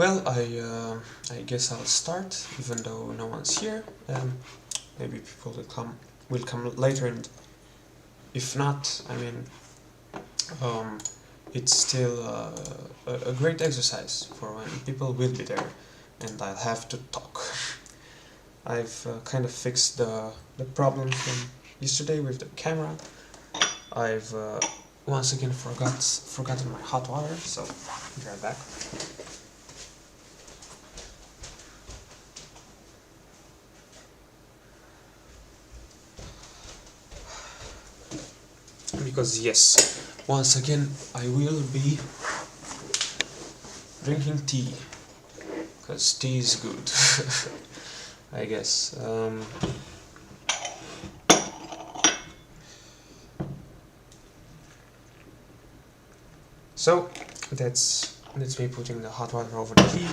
Well, I guess I'll start, even though no one's here. Maybe people will come later, and if not, I mean, um, it's still a great exercise for when people will be there, and I'll have to talk. I've kind of fixed the problem from yesterday with the camera. I've once again forgotten my hot water, so be right back. Because yes, once again I will be drinking tea, because tea is good. I guess. So that's me putting the hot water over the tea.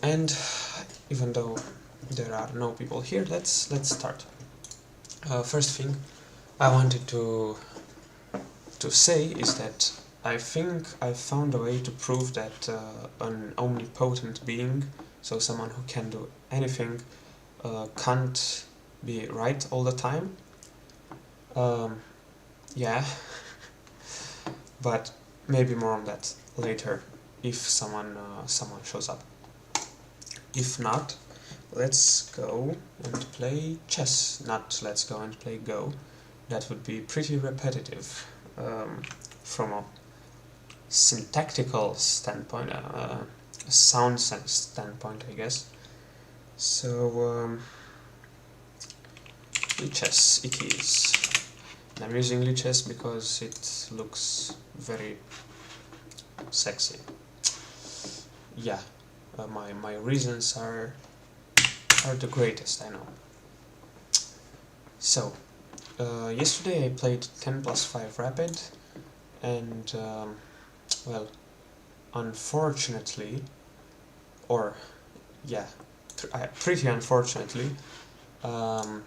And even though there are no people here, let's start. First thing I wanted to say is that I think I found a way to prove that an omnipotent being, so someone who can do anything, can't be right all the time. Yeah, but maybe more on that later if someone shows up. If not, let's go and play chess. Not let's go and play Go. That would be pretty repetitive from a syntactical standpoint, a sound standpoint, I guess. So Lichess it is. And I'm using Lichess because it looks very sexy. Yeah, my reasons are the greatest, I know. So, yesterday I played 10+5 Rapid, and well, unfortunately, or yeah, pretty unfortunately, I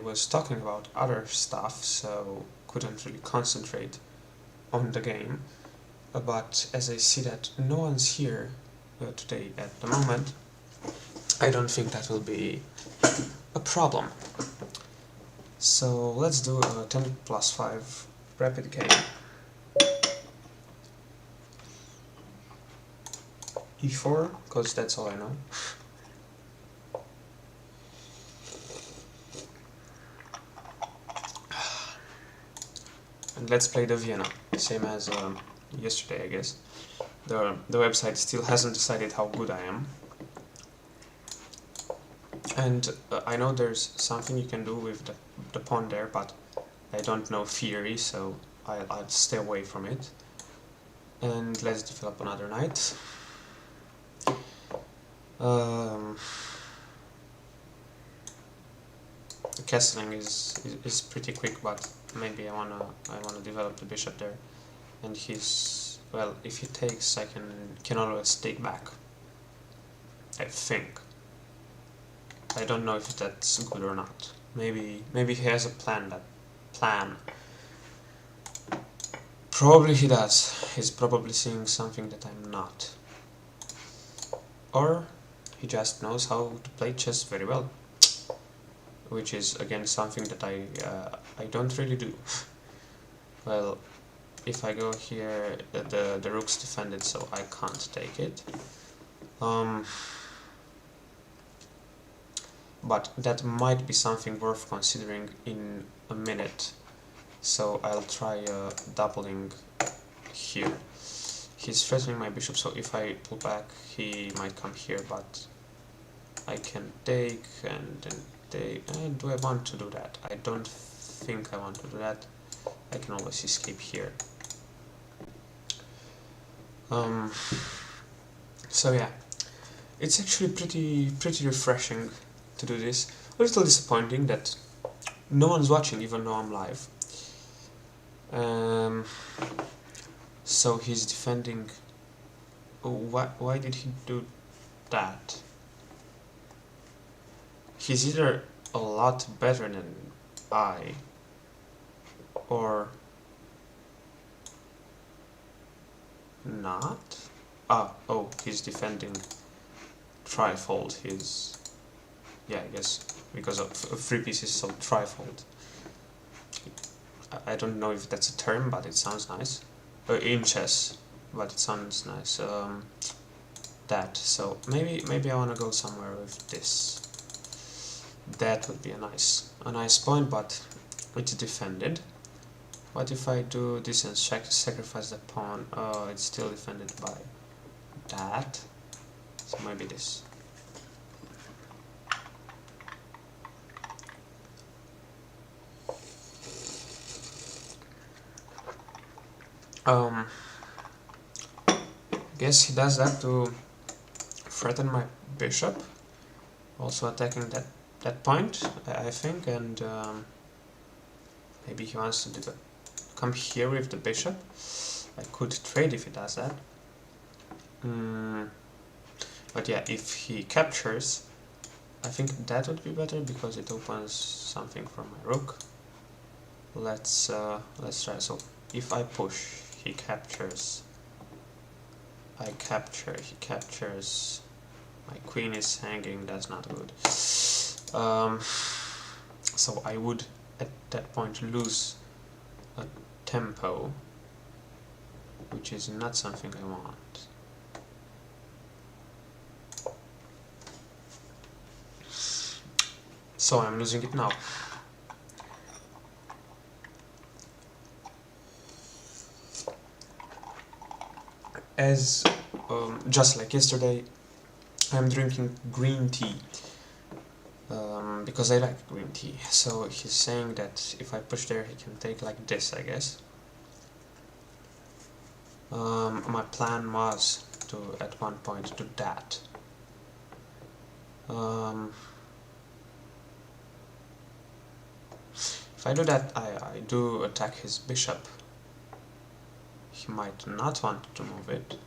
was talking about other stuff, so couldn't really concentrate on the game. But as I see that no one's here today at the moment, I don't think that will be a problem. So let's do a 10+5 rapid game. E4, because that's all I know. And let's play the Vienna, same as yesterday, I guess. The website still hasn't decided how good I am. And I know there's something you can do with the pawn there, but I don't know theory, so I'll stay away from it. And let's develop another knight. The castling is pretty quick, but maybe I wanna develop the bishop there. And he's, well, if he takes, I can always take back, I think. I don't know if that's good or not. Maybe he has a plan. Probably he does. He's probably seeing something that I'm not. Or he just knows how to play chess very well, which is again something that I don't really do. Well, if I go here, the rook's defended, so I can't take it. But that might be something worth considering in a minute. So I'll try doubling here. He's threatening my bishop, so if I pull back, he might come here, but I can take and then take. Do I want to do that? I don't think I want to do that. I can always escape here. So yeah, it's actually pretty refreshing to do this. A little disappointing that no one's watching, even though I'm live. So he's defending. Why did he do that? He's either a lot better than I, or not. Oh, he's defending trifold. He's, yeah, I guess because of 3 pieces, so trifold. I don't know if that's a term, but it sounds nice. In chess, but it sounds nice. That, so maybe I want to go somewhere with this. That would be a nice point, but it's defended. What if I do this and sacrifice the pawn? It's still defended by that. So maybe this. Guess he does that to threaten my bishop. Also attacking that point, I think, and maybe he wants to come here with the bishop. I could trade if he does that. But yeah, if he captures, I think that would be better because it opens something for my rook. Let's try. So if I push, he captures. I capture, he captures. My queen is hanging. That's not good. So I would at that point lose a tempo, which is not something I want. So I'm losing it now. As just like yesterday, I'm drinking green tea because I like green tea. So he's saying that if I push there, he can take like this, I guess. My plan was to at one point do that. If I do that, I do attack his bishop. He might not want to move it.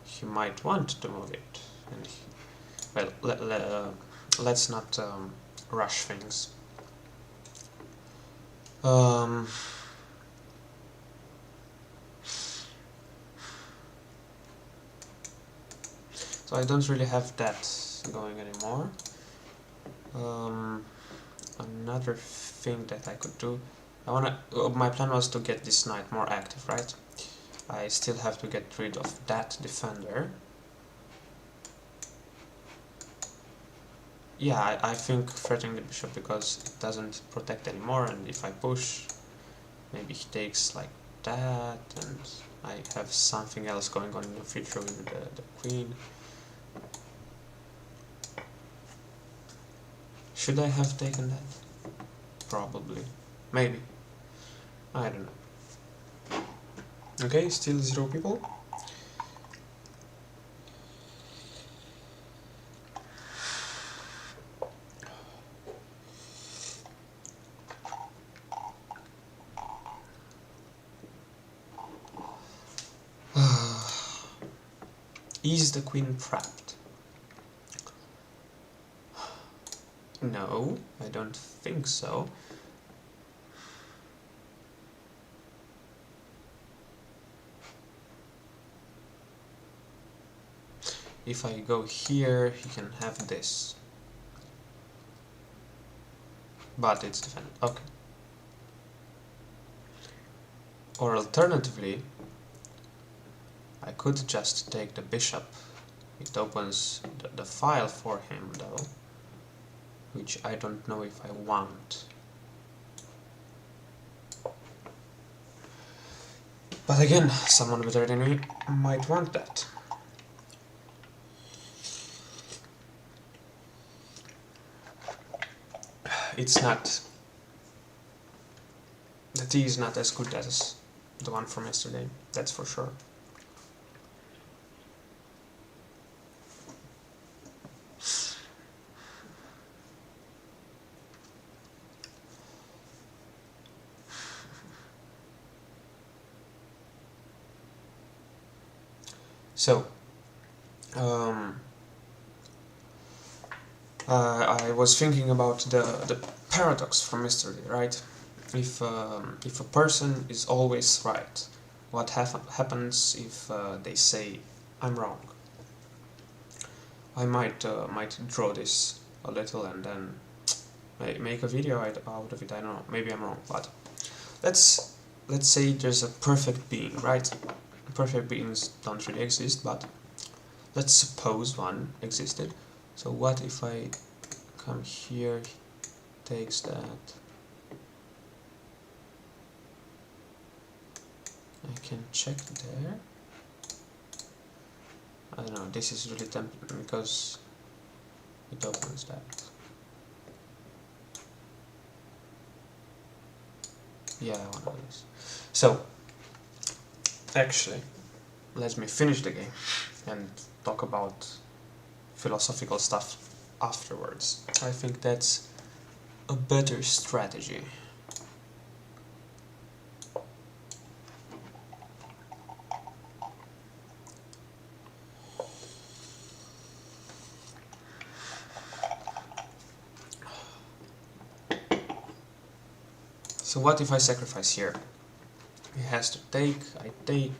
He might want to move it. And well, let's not rush things. So I don't really have that going anymore. Another thing that I could do, my plan was to get this knight more active, right? I still have to get rid of that defender. Yeah, I think threatening the bishop because it doesn't protect anymore, and if I push, maybe he takes like that, and I have something else going on in the future with the queen. Should I have taken that? Probably. Maybe. I don't know. Okay, still 0 people. Is the queen trapped? No, I don't think so. If I go here, he can have this. But it's defended. Okay. Or alternatively, I could just take the bishop. It opens the file for him, though, which I don't know if I want. But again, someone better than me might want that. It's not... The tea is not as good as the one from yesterday, that's for sure. So, I was thinking about the paradox from yesterday, right? If a person is always right, what happens if they say I'm wrong. I might draw this a little and then make a video out of it. I don't know, maybe I'm wrong, but let's say there's a perfect being, right? Perfect beings don't really exist, but let's suppose one existed. So what if I come here, takes that, I can check there. I don't know, this is really tempting because it opens that. Yeah, I want this. So, actually, let me finish the game and talk about philosophical stuff afterwards. I think that's a better strategy. So what if I sacrifice here? He has to take, I take.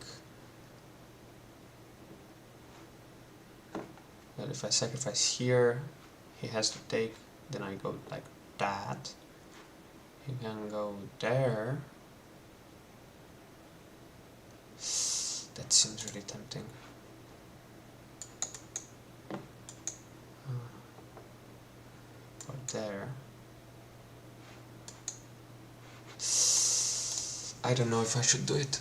But if I sacrifice here, he has to take, then I go like that. He can go there. That seems really tempting. Or there. I don't know if I should do it.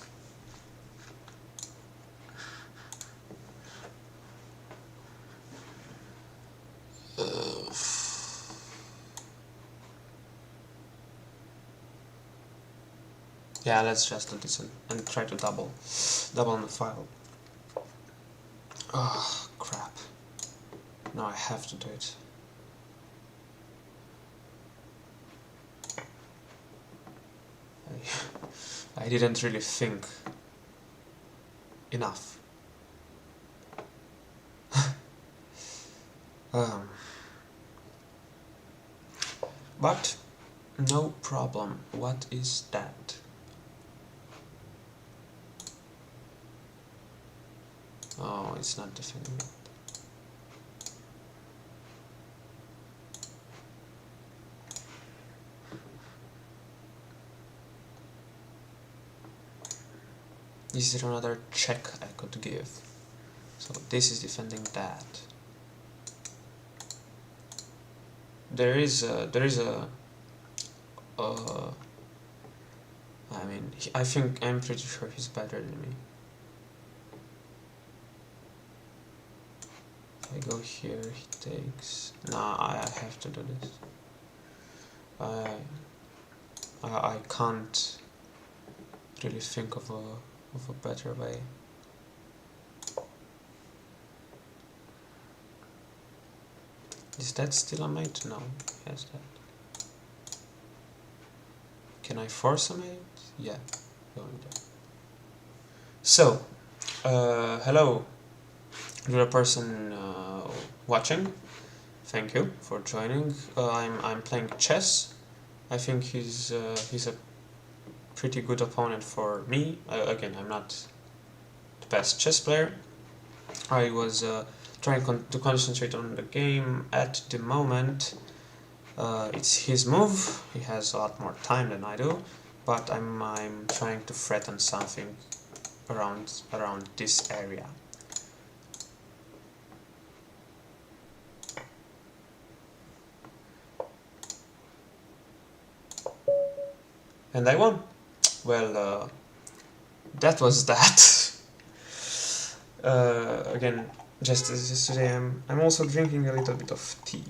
Yeah, let's just do this and try to double on the file. Oh, crap. No, I have to do it. I didn't really think enough. But no problem. What is that? Oh, it's not defending it. Is there another check I could give? So this is defending that. There is a I mean, I'm pretty sure he's better than me. If I go here, he takes. Nah, I have to do this. I can't really think of a better way. Is that still a mate? No, yes, that. Can I force a mate? Yeah, going there. So, hello, you're a person watching. Thank you for joining. I'm playing chess. I think he's a pretty good opponent for me. Again, I'm not the best chess player. I was trying to concentrate on the game at the moment. It's his move. He has a lot more time than I do, but I'm trying to threaten something around this area. And I won. Well, that was that. Again, just as yesterday, I'm also drinking a little bit of tea.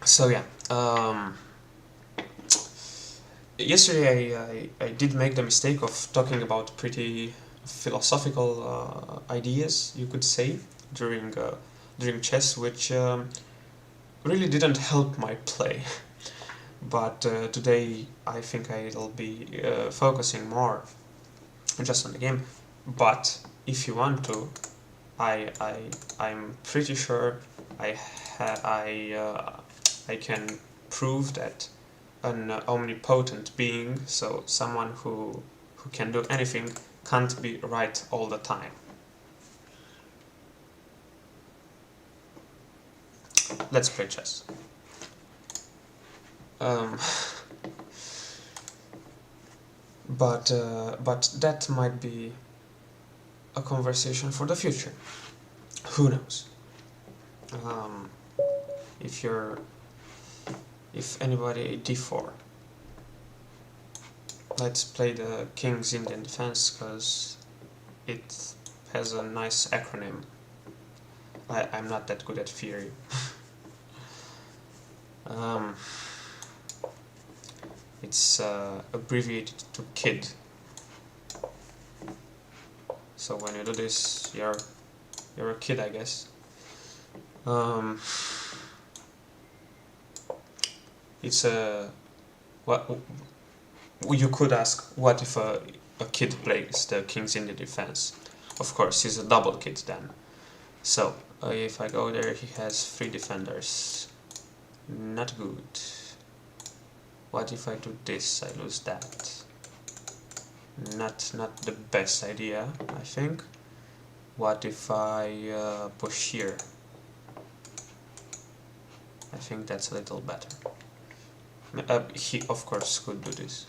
So yeah, yesterday I did make the mistake of talking about pretty philosophical ideas, you could say, during chess, which really didn't help my play. But today I think I'll be focusing more just on the game. But if you want to, I'm pretty sure I can prove that an omnipotent being, so someone who can do anything, can't be right all the time. Let's play chess. But that might be a conversation for the future. Who knows? If anybody d4, let's play the King's Indian Defense because it has a nice acronym. I'm not that good at theory. It's abbreviated to KID. So when you do this, you're a kid, I guess. It's a what you could ask. What if a kid plays the King's Indian Defense? Of course, he's a double kid then. So if I go there, he has 3 defenders. Not good. What if I do this? I lose that. Not the best idea, I think. What if I push here? I think that's a little better. He of course could do this.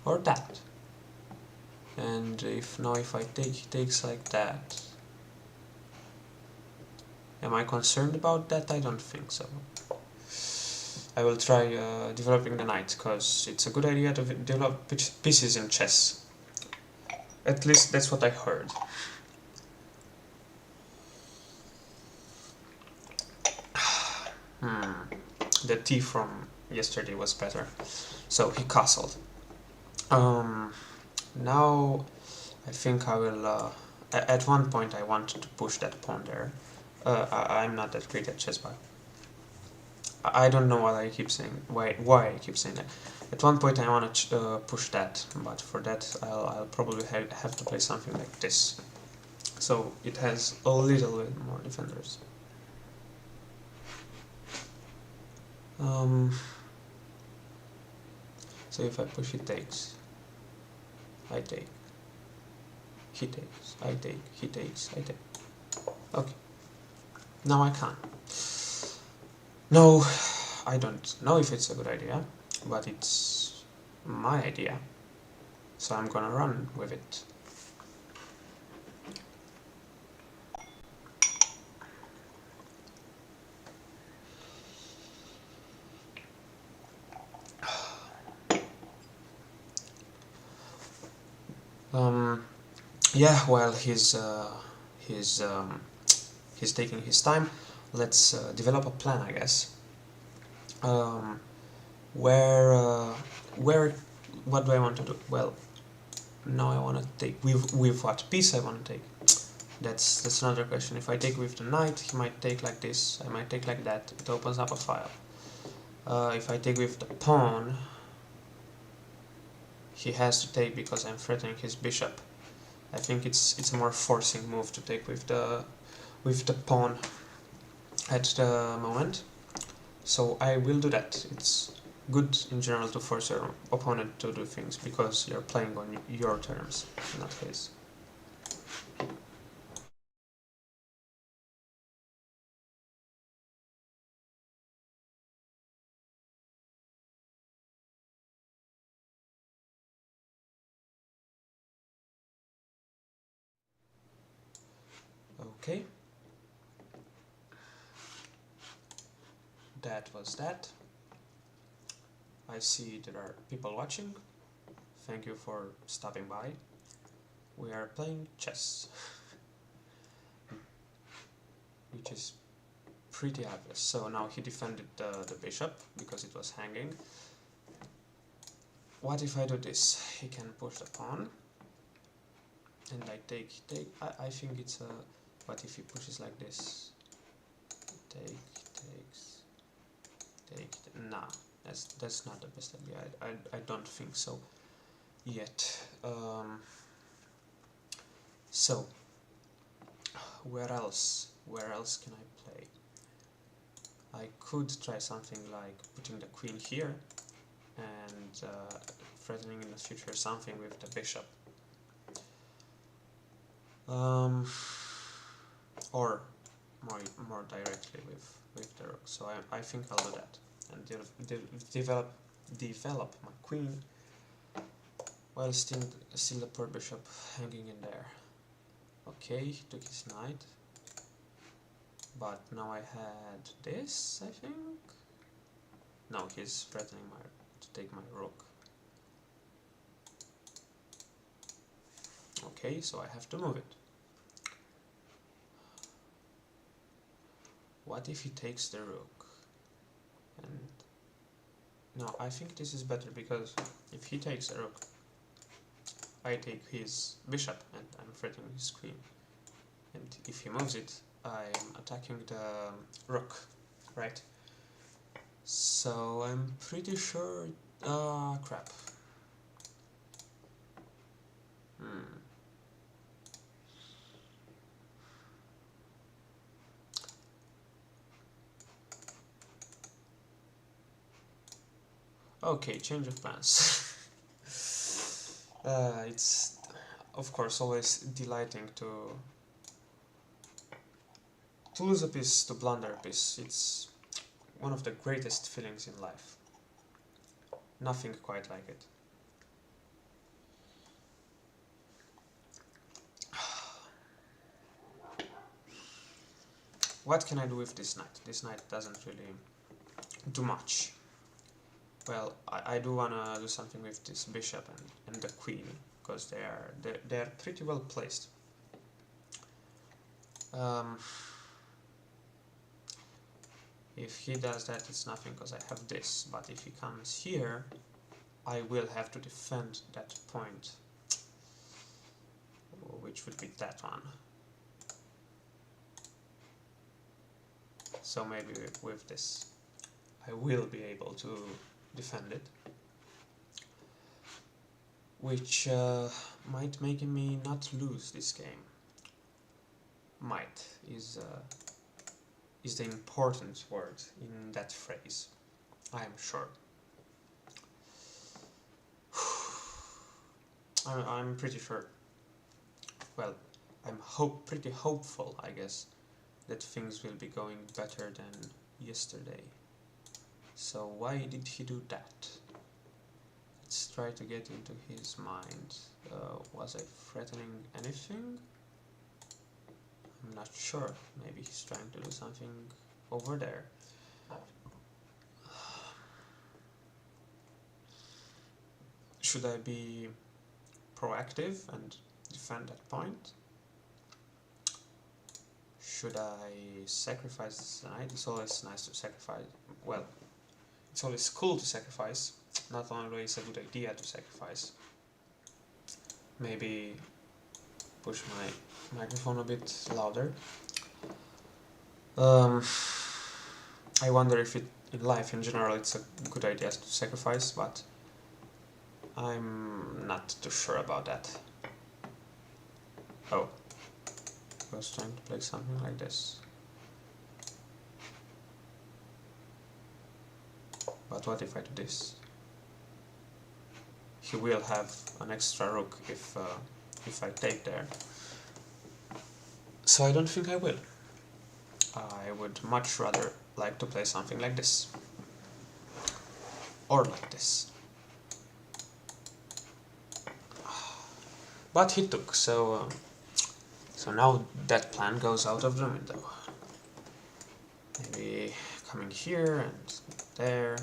Or that. And if I take, he takes like that. Am I concerned about that? I don't think so. I will try developing the knight, because it's a good idea to develop pieces in chess. At least that's what I heard. The tea from yesterday was better. So he castled. Now I think I will... at one point I wanted to push that pawn there. I'm not that great at chess, but I don't know what I keep saying. Why I keep saying that. At one point I want to push that, but for that I'll probably have to play something like this. So it has a little bit more defenders. So if I push, he takes. I take. He takes. I take. He takes. I take. Okay. Now I can. No, I don't know if it's a good idea, but it's my idea, so I'm gonna run with it. Yeah, while he's taking his time, let's develop a plan, I guess. What do I want to do? Well, now I want to take with what piece I want to take. That's another question. If I take with the knight, he might take like this. I might take like that. It opens up a file. If I take with the pawn, he has to take because I'm threatening his bishop. I think it's a more forcing move to take with the pawn at the moment. So I will do that. It's good in general to force your opponent to do things because you're playing on your terms, not his. Okay. That was that. I see there are people watching. Thank you for stopping by. We are playing chess, which is pretty obvious. So now he defended the bishop because it was hanging. What if I do this? He can push the pawn, and I take. I think it's a... What if he pushes like this? Takes. Nah, that's not the best idea. I don't think so yet. So where else can I play? I could try something like putting the queen here, and threatening in the future something with the bishop. Or more directly with the rook. So I think I'll do that and develop my queen while still the poor bishop hanging in there. Okay, took his knight, but now I had this, I think. No, he's threatening to take my rook. Okay, so I have to move it. What if he takes the rook? And no, I think this is better, because if he takes the rook, I take his bishop and I'm threatening his queen. And if he moves it, I'm attacking the rook, right? So I'm pretty sure... crap. Okay, change of plans. It's, of course, always delighting to lose a piece, to blunder a piece. It's one of the greatest feelings in life. Nothing quite like it. What can I do with this knight? This knight doesn't really do much. Well, I do wanna do something with this bishop and the queen, because they're pretty well placed. If he does that, it's nothing, because I have this. But if he comes here, I will have to defend that point, which would be that one. So maybe with this, I will be able to defend it, which might make me not lose this game. Might is the important word in that phrase, I am sure. I'm pretty sure, well, I'm pretty hopeful, I guess, that things will be going better than yesterday. So why did he do that? Let's try to get into his mind. Was I threatening anything? I'm not sure. Maybe he's trying to do something over there. Should I be proactive and defend that point? Should I sacrifice this knight? It's always nice to sacrifice. Well, it's always cool to sacrifice. Not only is a good idea to sacrifice. Maybe push my microphone a bit louder. I wonder if in life in general it's a good idea to sacrifice, but I'm not too sure about that. Oh, I was trying to play something like this. But what if I do this? He will have an extra rook if I take there. So I don't think I will. I would much rather like to play something like this. Or like this. But he took, so now that plan goes out of the window. Maybe coming here and there,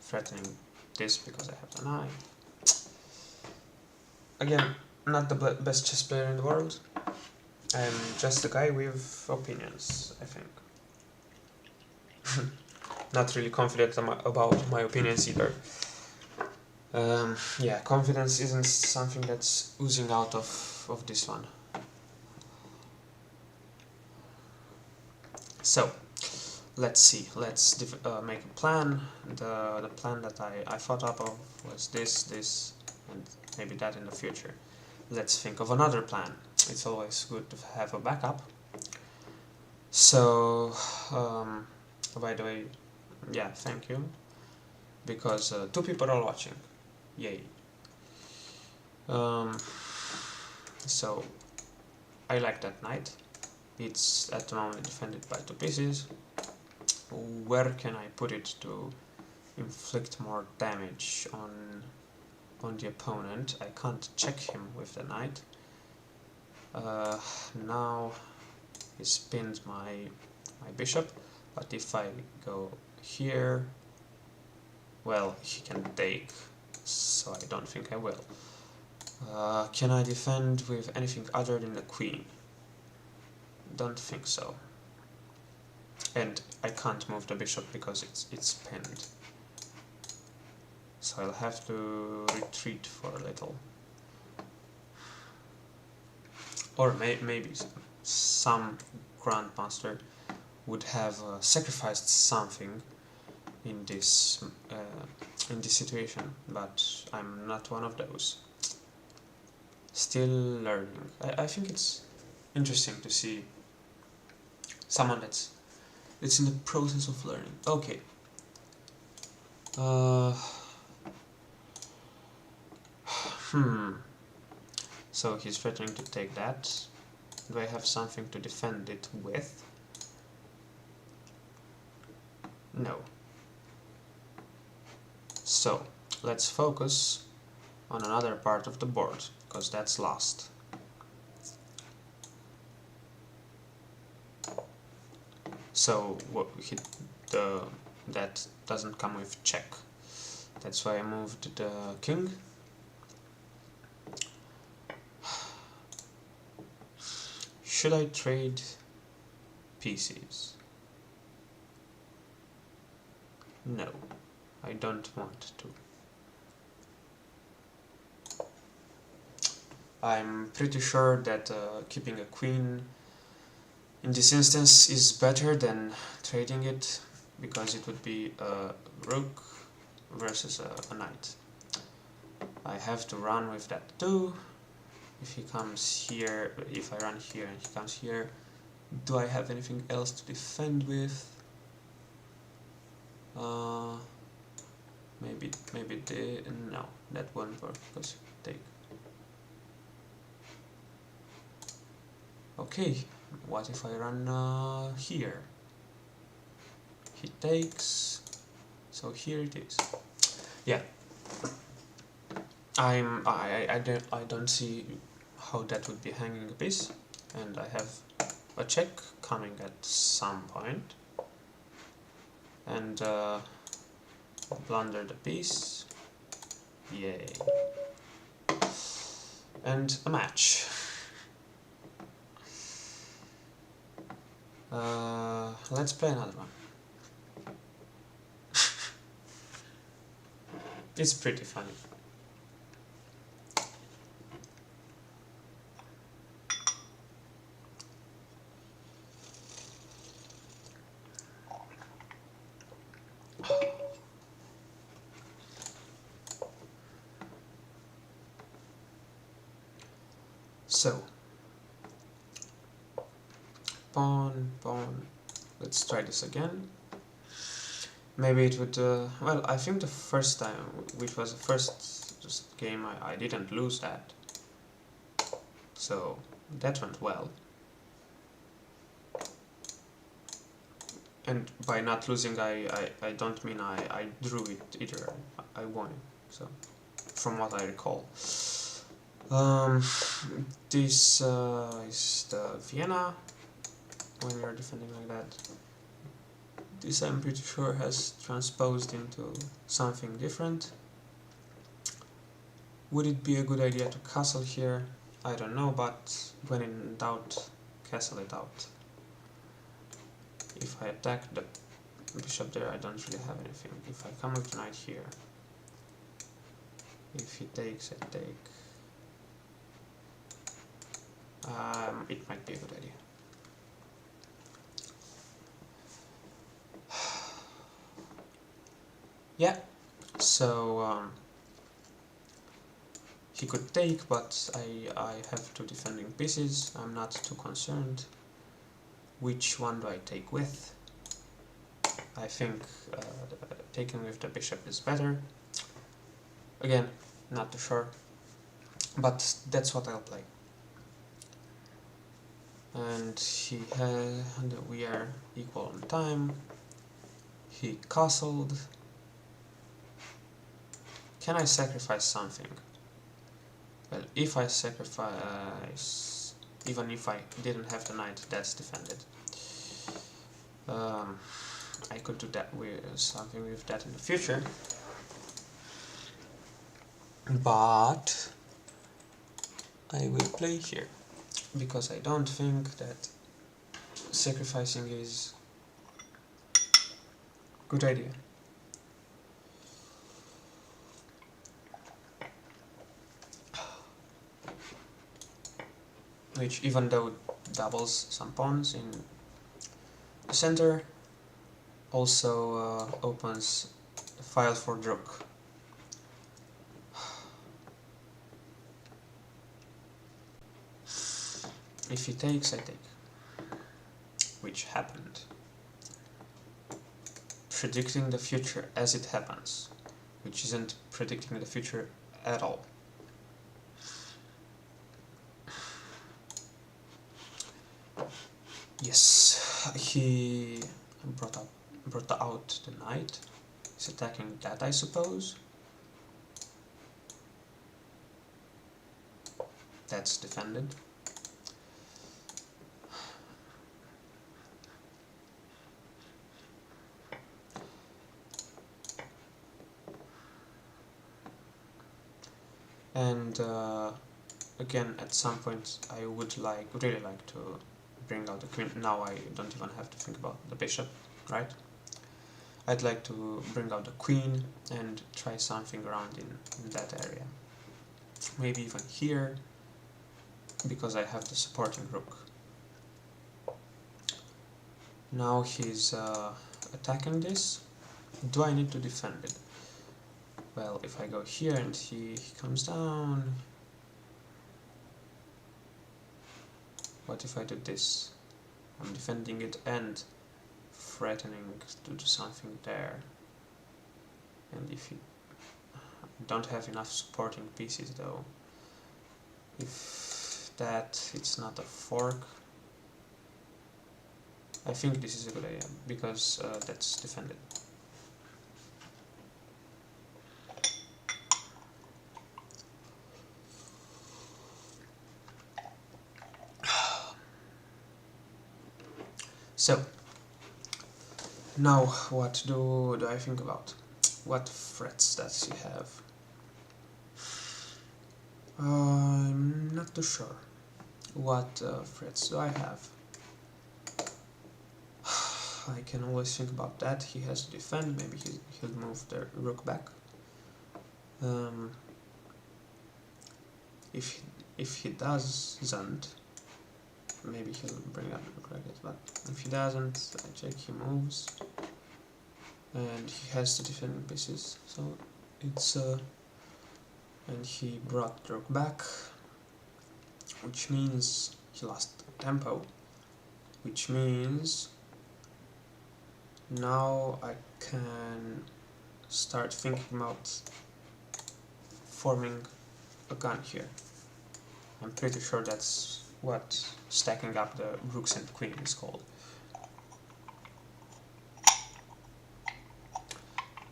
threatening this because I have the knight. Again, not the best chess player in the world. I'm just a guy with opinions, I think. Not really confident about my opinions either. Yeah, confidence isn't something that's oozing out of this one. So, let's see. Let's make a plan. The plan that I thought up of was this, and maybe that in the future. Let's think of another plan. It's always good to have a backup. So, by the way, yeah, thank you. because 2 people are watching. Yay. So I like that knight. It's at the moment defended by 2 pieces. Where can I put it to inflict more damage on the opponent? I can't check him with the knight. Now he spins my bishop, but if I go here, well, he can take, so I don't think I will. Can I defend with anything other than the queen? Don't think so. And I can't move the bishop because it's pinned. So I'll have to retreat for a little. Or maybe some grandmaster would have sacrificed something in this situation, but I'm not one of those. Still learning. I think it's interesting to see someone that's in the process of learning. Okay. So he's threatening to take that. Do I have something to defend it with? No. So let's focus on another part of the board, because that's lost. So that doesn't come with check. That's why I moved the king. Should I trade pieces? No, I don't want to. I'm pretty sure that keeping a queen in this instance is better than trading it, because it would be a rook versus a knight. I have to run with that too. If he comes here, if I run here and he comes here, do I have anything else to defend with? Maybe no, that won't work because take. Okay, what if I run here? He takes, so here it is. Yeah, I don't see how that would be hanging a piece, and I have a check coming at some point, and blunder the piece. Yay. And a match. Let's play another one. It's pretty funny. So, pawn, pawn. Let's try this again. Maybe it would, well, I think the first time, which was the first game, I didn't lose that. So, that went well. And by not losing, I don't mean I drew it either. I won it, so, from what I recall. This is the Vienna, when you're defending like that. This I'm pretty sure has transposed into something different. Would it be a good idea to castle here? I don't know, but when in doubt, castle it out. If I attack the bishop there, I don't really have anything. If I come with knight here, if he takes, I take. It might be a good idea. Yeah, so he could take, but I have 2 defending pieces. I'm not too concerned. Which one do I take with? I think taking with the bishop is better. Again, not too sure, but that's what I'll play. And we are equal on time. He castled. Can I sacrifice something? Well, if I sacrifice, even if I didn't have the knight, that's defended. I could do that with something with that in the future, but I will play here because I don't think that sacrificing is a good idea. Which, even though doubles some pawns in the center, also opens the file for rook. If he takes, I take, which happened. Predicting the future as it happens, which isn't predicting the future at all. Yes, he brought out the knight. He's attacking that, I suppose. That's defended. And again, at some point, I would really like to bring out the queen. Now I don't even have to think about the bishop, right? I'd like to bring out the queen and try something around in that area. Maybe even here, because I have the supporting rook. Now he's attacking this. Do I need to defend it? Well, if I go here and he comes down... What if I do this? I'm defending it and threatening to do something there. And if you don't have enough supporting pieces though, if it's not a fork, I think this is a good idea, because that's defended. So, now what do I think about? What threats does he have? I'm not too sure. What threats do I have? I can always think about that. He has to defend, maybe he'll move the rook back. If he doesn't, maybe he'll bring up the rook like this, but if he doesn't, I check, he moves. And he has to defend pieces, so it's and he brought the rook back, which means he lost tempo, which means now I can start thinking about forming a gun here. I'm pretty sure that's what stacking up the rooks and queen is called.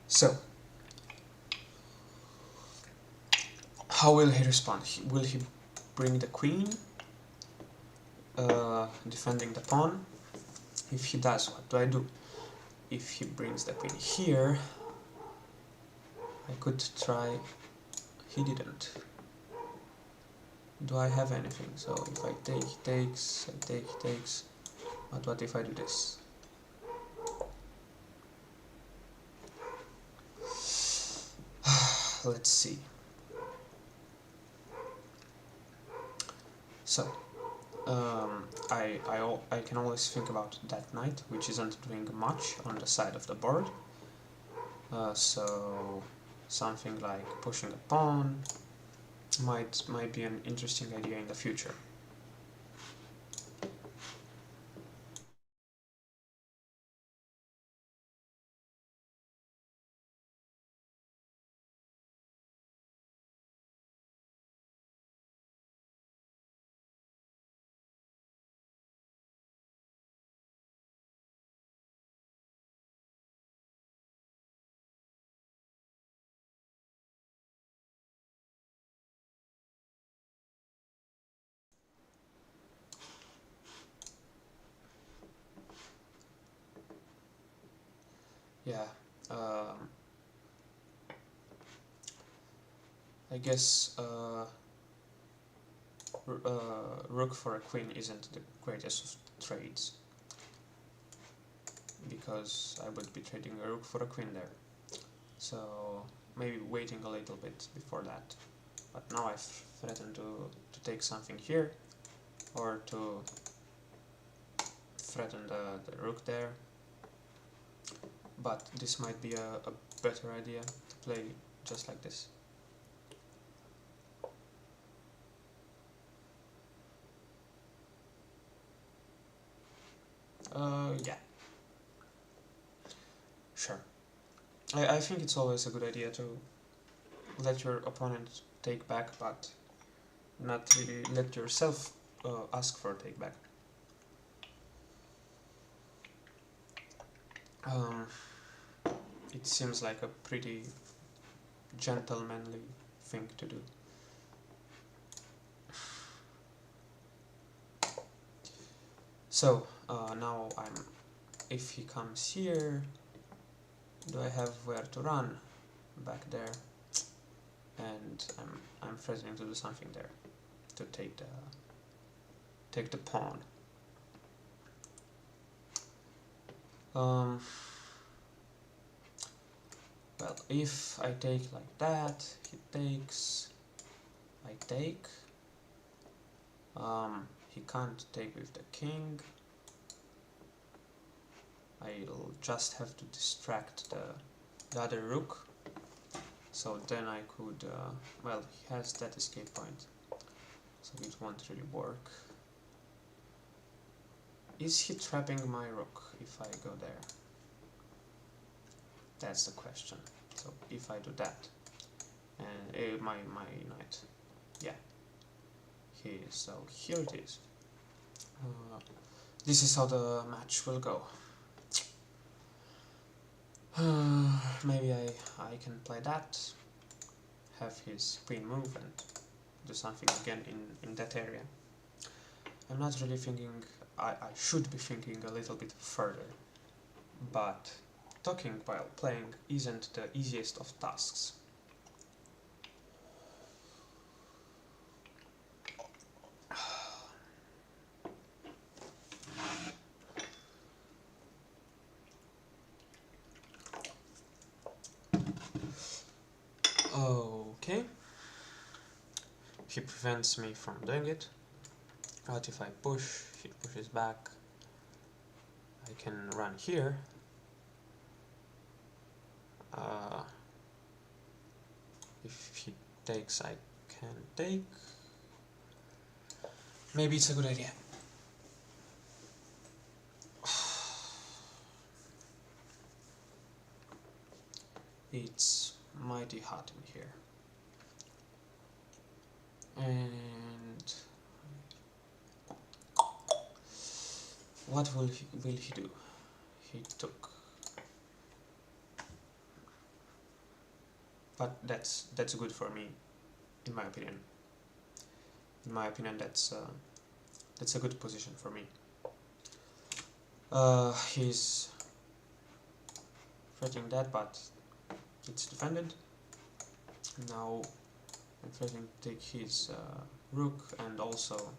So, how will he respond? Will he bring the queen, defending the pawn? If he does, what do I do? If he brings the queen here, I could try... He didn't. Do I have anything? So if I take, he takes, I take, he takes. But what if I do this? Let's see. So, I can always think about that knight, which isn't doing much on the side of the board. So something like pushing a pawn might be an interesting idea in the future. yeah, I guess rook for a queen isn't the greatest of trades, because I would be trading a rook for a queen there. So maybe waiting a little bit before that. But now I've threatened to take something here, or to threaten the rook there. But this might be a better idea to play just like this. Yeah. Sure. I think it's always a good idea to let your opponent take back, but not really let yourself ask for a take back. It seems like a pretty gentlemanly thing to do. So now if he comes here, do I have where to run? Back there, and I'm threatening to do something there, to take the pawn. Well, if I take like that, he takes, I take. He can't take with the king. I'll just have to distract the other rook. So then I could, well, he has that escape point, so it won't really work. Is he trapping my rook if I go there? That's the question. So if I do that, and my knight, yeah, he is. So here it is. This is how the match will go. Maybe I can play that, have his queen move, and do something again in that area. I'm not really thinking, I should be thinking a little bit further, but talking while playing isn't the easiest of tasks. Okay. He prevents me from doing it. What if I push? He pushes back. I can run here. If he takes, I can take. Maybe it's a good idea. It's mighty hot in here. And what will he do? He took. But that's good for me, in my opinion. In my opinion, that's a good position for me. He's threatening that, but it's defended. Now I'm threatening to take his rook, and also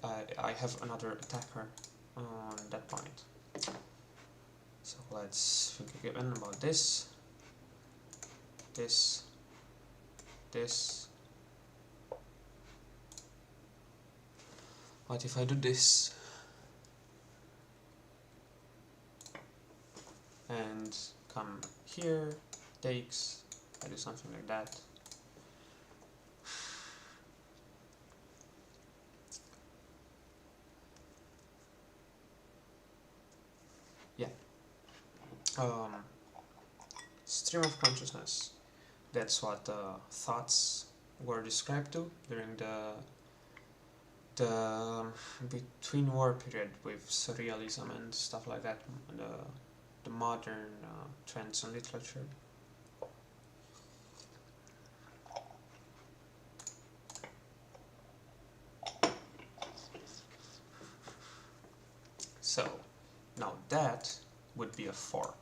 I have another attacker on that point. So let's think again about this. This. What if I do this? And come here, takes, I do something like that. Yeah. Stream of consciousness. That's what thoughts were described to during the between war period with surrealism and stuff like that, the modern trends in literature. So now that would be a fork.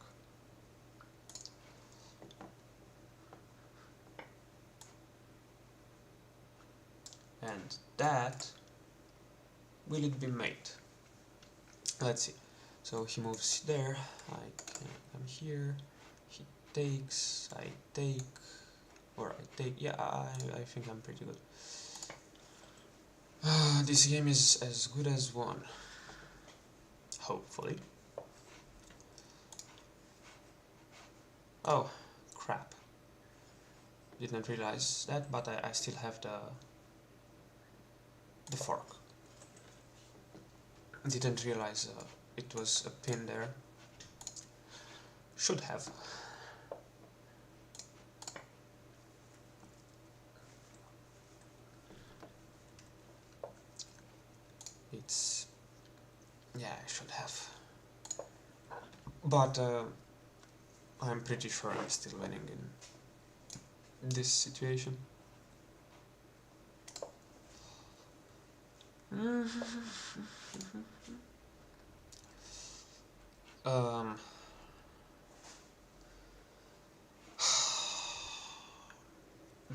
and that, will it be mate? Let's see. So he moves there, I can come here, he takes, I take, or I take, yeah, I think I'm pretty good. This game is as good as won. Hopefully. Oh, crap. Didn't realize that, but I still have the fork. Didn't realize it was a pin there. Should have. It's... yeah, I should have. But I'm pretty sure I'm still winning in this situation.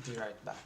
Be right back.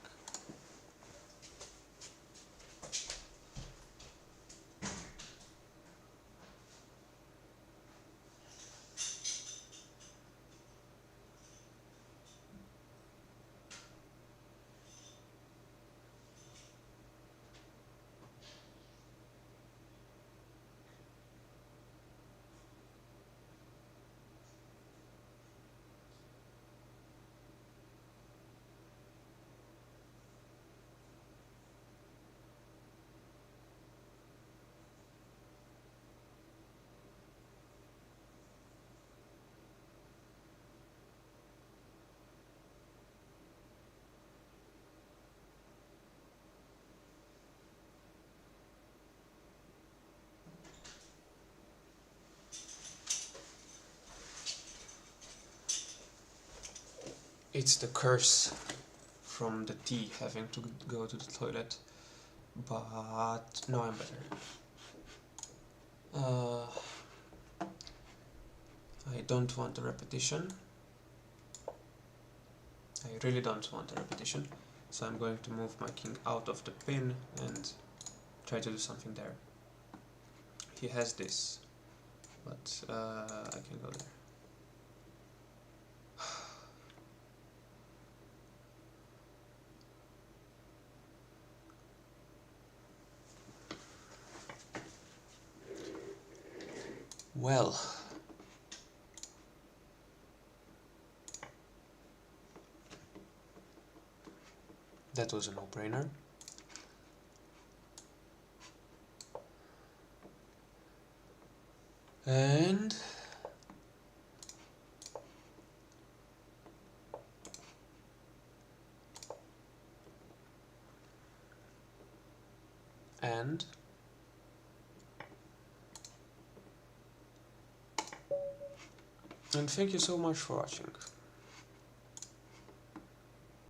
It's the curse from the tea having to go to the toilet, but no, I'm better. I don't want a repetition. I really don't want a repetition, so I'm going to move my king out of the pin and try to do something there. He has this, but I can go there. Well, that was a no-brainer. And thank you so much for watching.